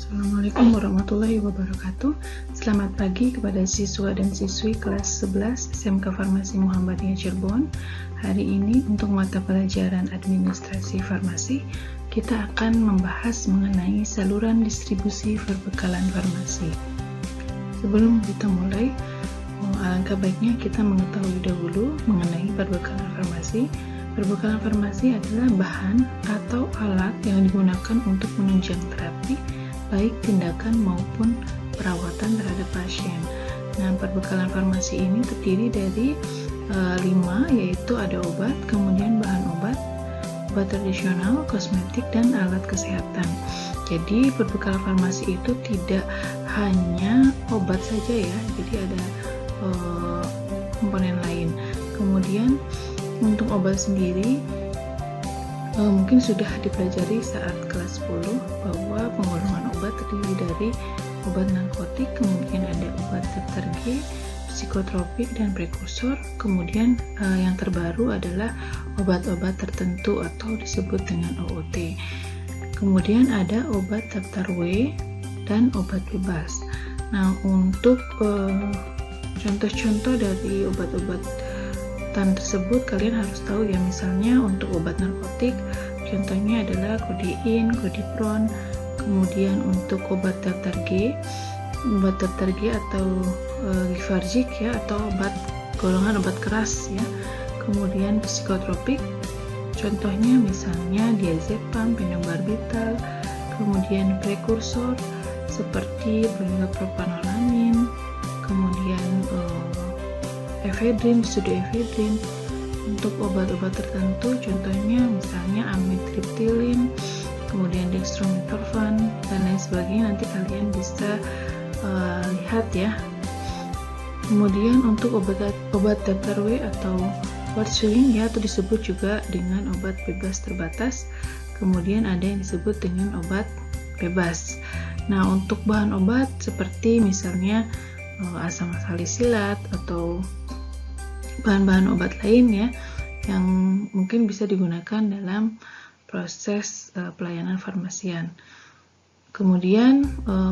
Assalamualaikum warahmatullahi wabarakatuh. Selamat pagi kepada siswa dan siswi kelas 11 SMK Farmasi Muhammadiyah Cirebon. Hari ini untuk mata pelajaran Administrasi Farmasi, kita akan membahas mengenai saluran distribusi perbekalan farmasi. Sebelum kita mulai, alangkah baiknya kita mengetahui dahulu mengenai perbekalan farmasi. Perbekalan farmasi adalah bahan atau alat yang digunakan untuk menunjang terapi, baik tindakan maupun perawatan terhadap pasien. Nah, perbekalan farmasi ini terdiri dari 5, yaitu ada obat, kemudian bahan obat tradisional, kosmetik, dan alat kesehatan. Jadi perbekalan farmasi itu tidak hanya obat saja ya, jadi ada komponen lain. Kemudian untuk obat sendiri mungkin sudah dipelajari saat kelas 10 bahwa penggolongan obat terdiri dari obat narkotik, kemudian ada obat daftar G, psikotropik, dan prekursor. Kemudian yang terbaru adalah obat-obat tertentu atau disebut dengan OOT. Kemudian ada obat daftar W dan obat bebas. Nah, untuk contoh-contoh dari obat-obatan tersebut kalian harus tahu ya. Misalnya untuk obat narkotik contohnya adalah kodein, kodipron. Kemudian untuk obat daftar G atau Givargic ya, atau golongan obat keras ya. Kemudian psikotropik contohnya misalnya diazepam, phenobarbital. Kemudian prekursor seperti propanolamin, kemudian efedrin, pseudoefedrin. Untuk obat-obat tertentu contohnya misalnya amitriptilin, kemudian dextromethorphan, dan lain sebagainya. Nanti kalian bisa lihat ya. Kemudian untuk obat daftar W atau Warfarin ya, atau disebut juga dengan obat bebas terbatas. Kemudian ada yang disebut dengan obat bebas. Nah, untuk bahan obat seperti misalnya asam salisilat atau bahan-bahan obat lain ya, yang mungkin bisa digunakan dalam proses pelayanan farmasian. Kemudian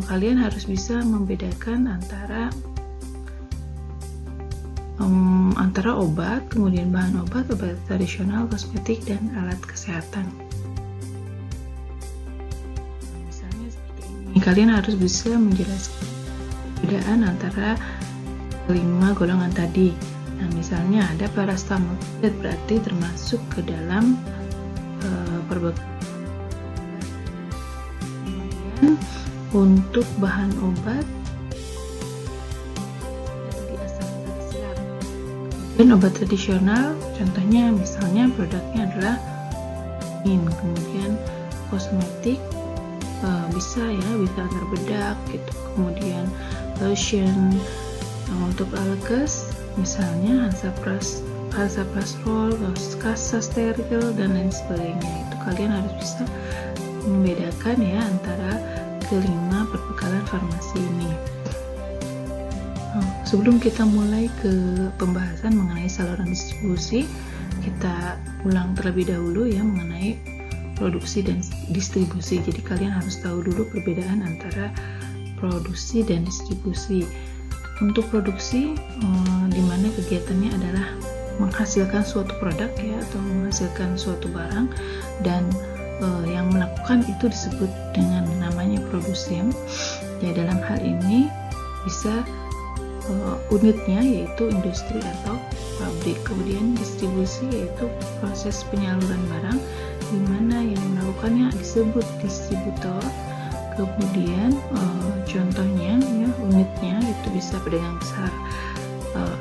kalian harus bisa membedakan antara obat, kemudian bahan obat tradisional, kosmetik, dan alat kesehatan. Misalnya seperti ini, kalian harus bisa menjelaskan perbedaan antara 5 golongan tadi. Nah, misalnya ada paracetamol, berarti termasuk ke dalam perbekalan. Kemudian untuk bahan obat dan obat tradisional, contohnya misalnya produknya adalah kemudian kosmetik bisa ya, bisa agar bedak gitu. Kemudian lotion. Untuk alkes misalnya hansaplastol, kasa steril, dan lain sebagainya. Itu kalian harus bisa membedakan ya antara kelima perbekalan farmasi ini. Sebelum kita mulai ke pembahasan mengenai saluran distribusi, kita ulang terlebih dahulu ya mengenai produksi dan distribusi. Jadi kalian harus tahu dulu perbedaan antara produksi dan distribusi. Untuk produksi, di mana kegiatannya adalah menghasilkan suatu produk ya, atau menghasilkan suatu barang, dan yang melakukan itu disebut dengan namanya produsen. Ya, dalam hal ini bisa unitnya yaitu industri atau pabrik. Kemudian distribusi yaitu proses penyaluran barang, di mana yang melakukannya disebut distributor. Kemudian contohnya ya, unitnya itu bisa pedagang besar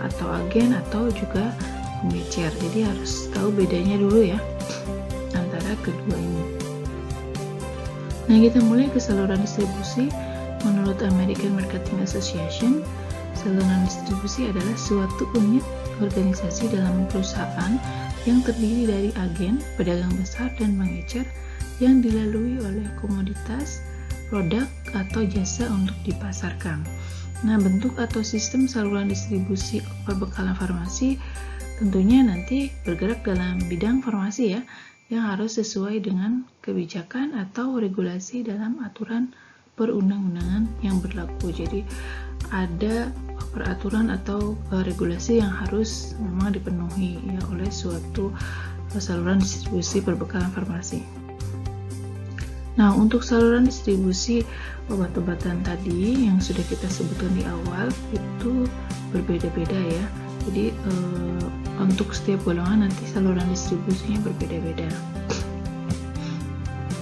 atau agen atau juga pengecer. Jadi harus tahu bedanya dulu ya antara kedua ini. Nah, kita mulai ke saluran distribusi. Menurut American Marketing Association, saluran distribusi adalah suatu unit organisasi dalam perusahaan yang terdiri dari agen, pedagang besar, dan pengecer yang dilalui oleh komoditas, produk, atau jasa untuk dipasarkan. Nah, bentuk atau sistem saluran distribusi perbekalan farmasi tentunya nanti bergerak dalam bidang farmasi ya, yang harus sesuai dengan kebijakan atau regulasi dalam aturan perundang-undangan yang berlaku. Jadi ada peraturan atau regulasi yang harus memang dipenuhi ya oleh suatu saluran distribusi perbekalan farmasi. Nah, untuk saluran distribusi obat-obatan tadi yang sudah kita sebutkan di awal itu berbeda-beda ya. Jadi untuk setiap golongan nanti saluran distribusinya berbeda-beda.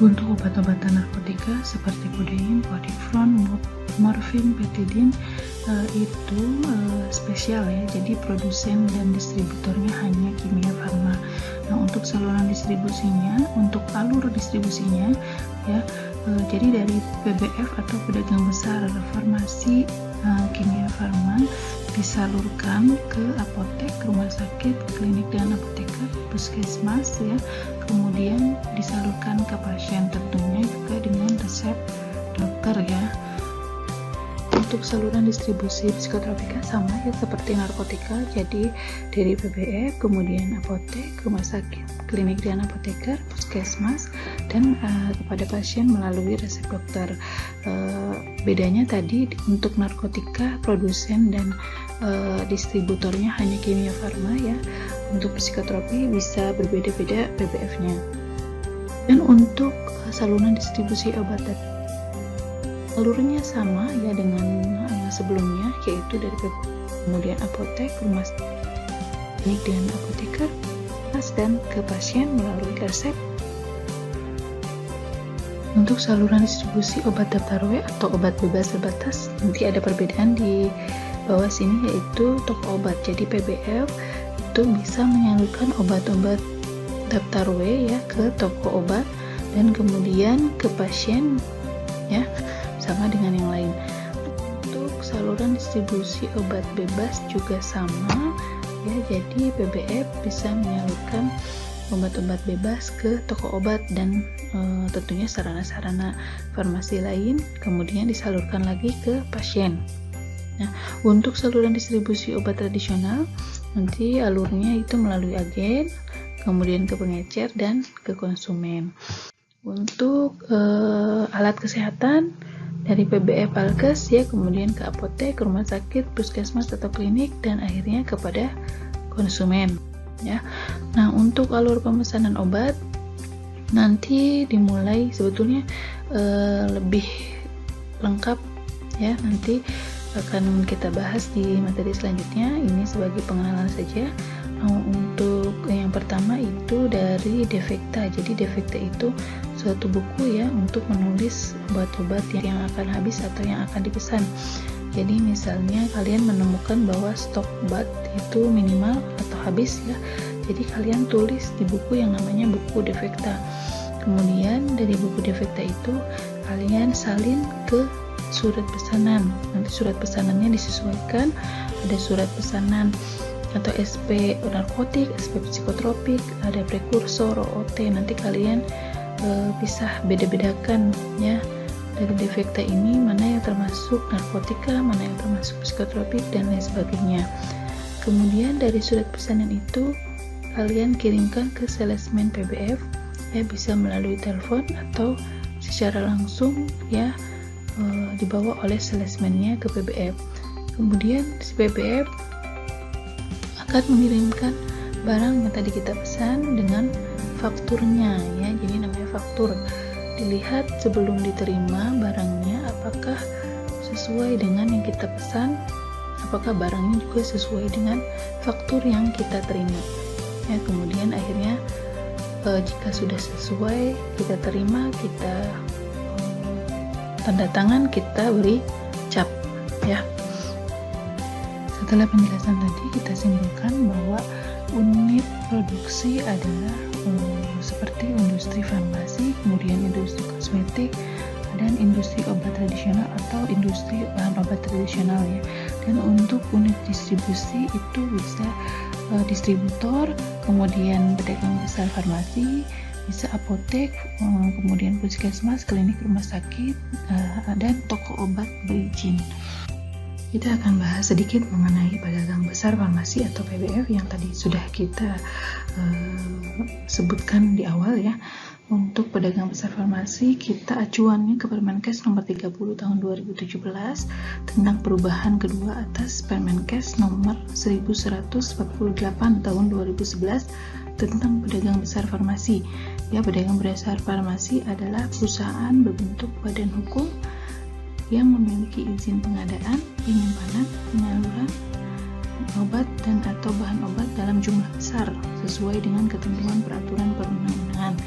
Untuk obat-obatan narkotika seperti kodein, kodifron, morfin, betidin itu spesial ya. Jadi produsen dan distributornya hanya Kimia Farma. Nah, untuk saluran distribusinya, untuk alur distribusinya ya, jadi dari PBF atau pedagang besar farmasi Kimia Farma disalurkan ke apotek, rumah sakit, klinik dan apoteker, puskesmas ya, kemudian disalurkan ke pasien tentunya juga dengan resep dokter ya. Untuk saluran distribusi psikotropika sama ya seperti narkotika, jadi dari PBF, kemudian apotek, rumah sakit, klinik dan apoteker, puskesmas, dan kepada pasien melalui resep dokter. Bedanya tadi untuk narkotika produsen dan distributornya hanya Kimia Farma ya. Untuk psikotropi bisa berbeda-beda PBF-nya. Dan untuk saluran distribusi obat alurnya sama ya dengan sebelumnya, yaitu dari kemudian apotek, rumah sakit dan apoteker, dan ke pasien melalui resep. Untuk saluran distribusi obat daftar W atau obat bebas terbatas nanti ada perbedaan di bawah sini, yaitu toko obat. Jadi PBF itu bisa menyalurkan obat-obat daftar W ya ke toko obat dan kemudian ke pasien ya, sama dengan yang lain. Untuk saluran distribusi obat bebas juga sama ya, jadi PBF bisa menyalurkan obat-obat bebas ke toko obat dan tentunya sarana-sarana farmasi lain, kemudian disalurkan lagi ke pasien. Nah, untuk saluran distribusi obat tradisional nanti alurnya itu melalui agen, kemudian ke pengecer dan ke konsumen. Untuk alat kesehatan dari PBF Alkes ya, kemudian ke apotek, rumah sakit, puskesmas atau klinik, dan akhirnya kepada konsumen ya. Nah, untuk alur pemesanan obat nanti dimulai sebetulnya lebih lengkap ya, nanti akan kita bahas di materi selanjutnya. Ini sebagai pengenalan saja. Nah, untuk yang pertama itu dari Defekta. Jadi Defekta itu suatu buku ya untuk menulis obat-obat yang akan habis atau yang akan dipesan. Jadi misalnya kalian menemukan bahwa stok obat itu minimal atau habis ya, jadi kalian tulis di buku yang namanya buku Defekta. Kemudian dari buku Defekta itu kalian salin ke surat pesanan. Nanti surat pesanannya disesuaikan, ada surat pesanan atau SP narkotik, SP psikotropik, ada prekursor, OOT. Nanti kalian bisa beda-bedakan ya dari Defekta ini mana yang termasuk narkotika, mana yang termasuk psikotropik dan lain sebagainya. Kemudian dari surat pesanan itu kalian kirimkan ke salesman PBF ya, bisa melalui telepon atau secara langsung ya, dibawa oleh salesman-nya ke PBF. Kemudian si PBF akan mengirimkan barang yang tadi kita pesan dengan fakturnya ya, jadi namanya faktur. Dilihat sebelum diterima barangnya apakah sesuai dengan yang kita pesan, apakah barangnya juga sesuai dengan faktur yang kita terima ya. Kemudian akhirnya jika sudah sesuai kita terima, kita tanda tangan, kita beri cap ya. Setelah penjelasan tadi, kita simpulkan bahwa unit produksi adalah seperti industri farmasi, kemudian industri kosmetik, dan industri obat tradisional atau industri bahan obat tradisional ya. Dan untuk unit distribusi itu bisa distributor, kemudian pedagang besar farmasi, bisa apotek, kemudian puskesmas, klinik, rumah sakit, dan toko obat berizin. Kita akan bahas sedikit mengenai pedagang besar farmasi atau PBF yang tadi sudah kita sebutkan di awal ya. Untuk pedagang besar farmasi, kita acuannya ke Permenkes nomor 30 tahun 2017 tentang perubahan kedua atas Permenkes nomor 1148 tahun 2011 tentang pedagang besar farmasi. Ya, pedagang besar farmasi adalah perusahaan berbentuk badan hukum yang memiliki izin pengadaan, penyimpanan, penyaluran obat dan atau bahan obat dalam jumlah besar sesuai dengan ketentuan peraturan perundang-undangan.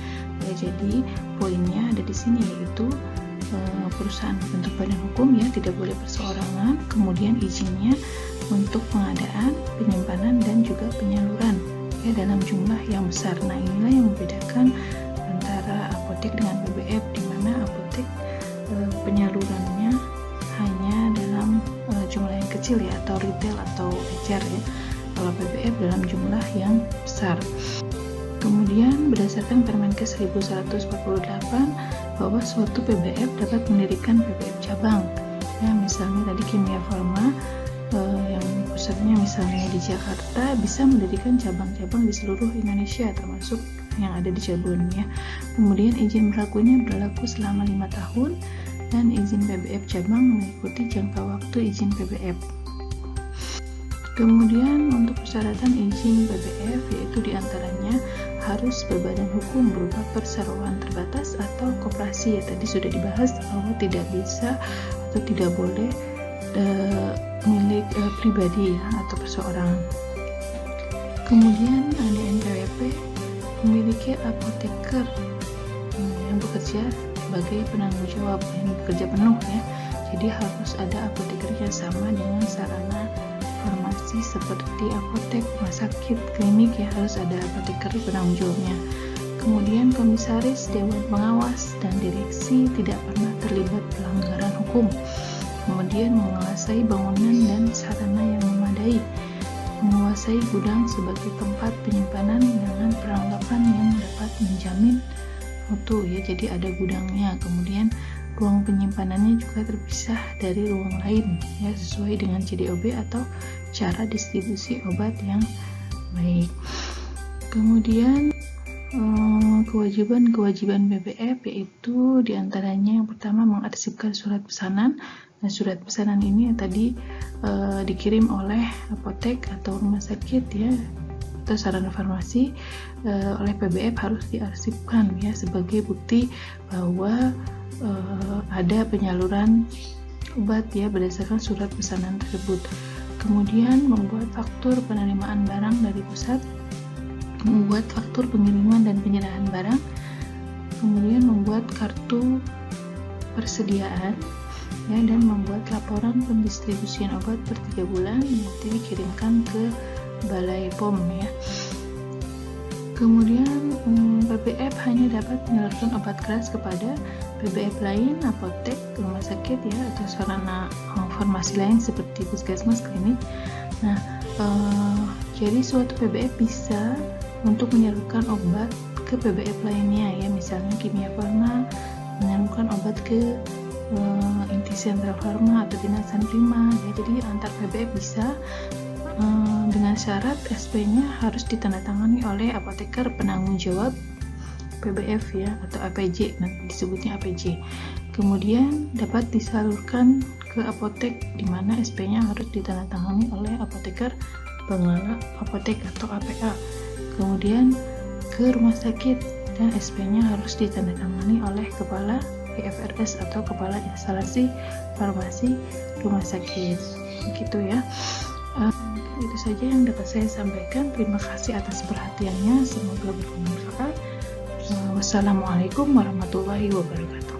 Ya, jadi poinnya ada di sini, yaitu perusahaan berbentuk badan hukum ya, tidak boleh perseorangan, kemudian izinnya untuk pengadaan, penyimpanan dan juga penyaluran ya dalam jumlah yang besar. Nah, inilah yang membedakan antara apotek dengan PBF, di mana apotek penyalurannya hanya dalam jumlah yang kecil ya, atau retail atau ecer ya, kalau PBF dalam jumlah yang besar. Kemudian berdasarkan Permenkes 1148 bahwa suatu PBF dapat mendirikan PBF cabang ya, misalnya tadi Kimia Farma yang pusatnya misalnya di Jakarta bisa mendirikan cabang-cabang di seluruh Indonesia termasuk yang ada di Cirebon ya. Kemudian izin berlakunya berlaku selama 5 tahun dan izin PBF cabang mengikuti jangka waktu izin PBF. Kemudian untuk persyaratan izin PBF yaitu diantaranya harus berbadan hukum berupa perseroan terbatas atau koperasi ya, tadi sudah dibahas bahwa tidak bisa atau tidak boleh milik pribadi ya, atau perseorangan. Kemudian ada NPWP memiliki apoteker yang bekerja sebagai penanggung jawab, yang bekerja penuh ya, jadi harus ada apotekernya sama dengan sarana farmasi seperti apotek, rumah sakit, klinik ya, harus ada apoteker penanggung jawabnya. Kemudian komisaris, dewan pengawas, dan direksi tidak pernah terlibat pelanggaran hukum. Kemudian menguasai bangunan dan sarana yang memadai, menguasai gudang sebagai tempat penyimpanan dengan perlengkapan yang dapat menjamin mutu ya, jadi ada gudangnya. Kemudian ruang penyimpanannya juga terpisah dari ruang lain ya, sesuai dengan CDOB atau cara distribusi obat yang baik. Kemudian kewajiban PBF yaitu diantaranya yang pertama mengarsipkan surat pesanan. Nah, surat pesanan ini yang tadi dikirim oleh apotek atau rumah sakit ya, atau sarana farmasi oleh PBF harus diarsipkan ya sebagai bukti bahwa ada penyaluran obat ya berdasarkan surat pesanan tersebut. Kemudian membuat faktur penerimaan barang dari pusat, membuat faktur pengiriman dan penyerahan barang, kemudian membuat kartu persediaan ya, dan membuat laporan pendistribusian obat per 3 bulan nanti dikirimkan ke Balai POM ya. Kemudian PBF hanya dapat menyalurkan obat keras kepada PBF lain, apotek, rumah sakit ya, atau sarana farmasi lain seperti puskesmas, klinik. Nah, jadi suatu PBF bisa untuk menyalurkan obat ke PBF lainnya ya, misalnya Kimia Farma menyalurkan obat ke Inti Sentral Farma atau Dinasan Prima ya, jadi antar PBF bisa dengan syarat SP-nya harus ditandatangani oleh apoteker penanggung jawab PBF ya, atau APJ, nanti disebutnya APJ. Kemudian dapat disalurkan ke apotek di mana SP-nya harus ditandatangani oleh apoteker pengelola apotek atau APA. Kemudian ke rumah sakit dan SP-nya harus ditandatangani oleh kepala IFRS atau kepala instalasi farmasi rumah sakit. Begitu ya. Itu saja yang dapat saya sampaikan. Terima kasih atas perhatiannya, semoga bermanfaat. Wassalamualaikum warahmatullahi wabarakatuh.